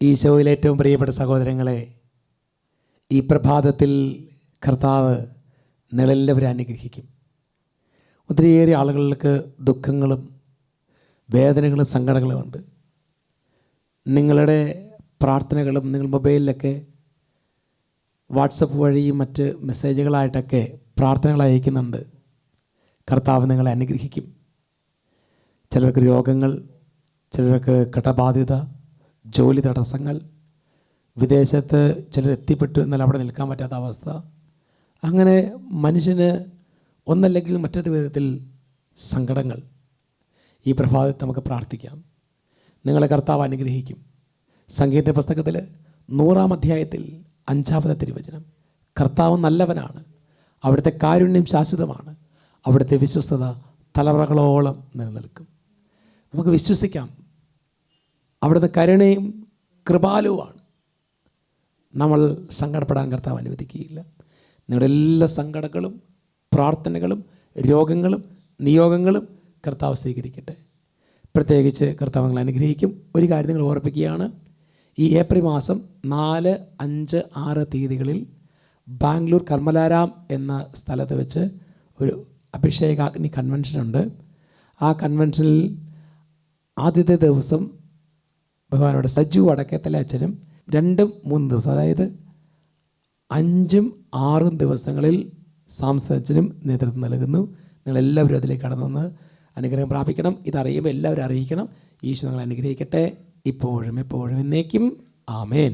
ഈശോയിൽ ഏറ്റവും പ്രിയപ്പെട്ട സഹോദരങ്ങളെ, ഈ പ്രഭാതത്തിൽ കർത്താവ് നിങ്ങളെല്ലാവരും അനുഗ്രഹിക്കും. ഒത്തിരിയേറെ ആളുകൾക്ക് ദുഃഖങ്ങളും വേദനകളും സങ്കടങ്ങളും ഉണ്ട്. നിങ്ങളുടെ പ്രാർത്ഥനകളും നിങ്ങൾ മൊബൈലിലൊക്കെ വാട്സപ്പ് വഴിയും മറ്റ് മെസ്സേജുകളായിട്ടൊക്കെ പ്രാർത്ഥനകൾ അയക്കുന്നുണ്ട്. കർത്താവ് നിങ്ങളെ അനുഗ്രഹിക്കും. ചിലർക്ക് രോഗങ്ങൾ, ചിലർക്ക് കടബാധ്യത, ജോലി തടസ്സങ്ങൾ, വിദേശത്ത് ചിലർ എത്തിപ്പെട്ടു എന്നാൽ അവിടെ നിൽക്കാൻ പറ്റാത്ത അവസ്ഥ. അങ്ങനെ മനുഷ്യന് ഒന്നല്ലെങ്കിൽ മറ്റൊരു വിധത്തിൽ സങ്കടങ്ങൾ. ഈ പ്രഭാതത്തിൽ നമുക്ക് പ്രാർത്ഥിക്കാം. നിങ്ങളെ കർത്താവ് അനുഗ്രഹിക്കും. സംഗീത പുസ്തകത്തിൽ 100-ാം അധ്യായത്തിൽ 5-ാമത്തെ തിരുവചനം, കർത്താവ് നല്ലവനാണ്, അവിടുത്തെ കാരുണ്യം ശാശ്വതമാണ്, അവിടുത്തെ വിശ്വസ്തത തലമുറകളോളം നിലനിൽക്കും. നമുക്ക് വിശ്വസിക്കാം. അവിടുത്തെ കരുണയും കൃപാലുവാണ്. നമ്മൾ സങ്കടപ്പെടാൻ കർത്താവ് അനുവദിക്കുകയില്ല. നിങ്ങളുടെ എല്ലാ സങ്കടങ്ങളും പ്രാർത്ഥനകളും രോഗങ്ങളും നിയോഗങ്ങളും കർത്താവ് സ്വീകരിക്കട്ടെ. പ്രത്യേകിച്ച് കർത്താവ് നിങ്ങളെ അനുഗ്രഹിക്കും. ഒരു കാര്യം നിങ്ങൾ ഓർപ്പിക്കുകയാണ്, ഈ ഏപ്രിൽ മാസം 4, 5, 6 തീയതികളിൽ ബാംഗ്ലൂർ കർമ്മലാരാം എന്ന സ്ഥലത്ത് വെച്ച് ഒരു അഭിഷേകാഗ്നി കൺവെൻഷനുണ്ട്. ആ കൺവെൻഷനിൽ ആദ്യത്തെ ദിവസം ഭഗവാനോട് സജു വടക്കേത്തല അച്ഛനും 2-3 ദിവസം, അതായത് 5ഉം 6ഉം ദിവസങ്ങളിൽ സാംസച്ചനും നേതൃത്വം നൽകുന്നു. നിങ്ങളെല്ലാവരും അതിലേക്ക് കടന്നു വന്ന് അനുഗ്രഹം പ്രാപിക്കണം. ഇതറിയുമ്പോൾ എല്ലാവരും അറിയിക്കണം. ഈശോ നിങ്ങളെ അനുഗ്രഹിക്കട്ടെ, ഇപ്പോഴും എപ്പോഴും എന്നേക്കും. ആമേൻ.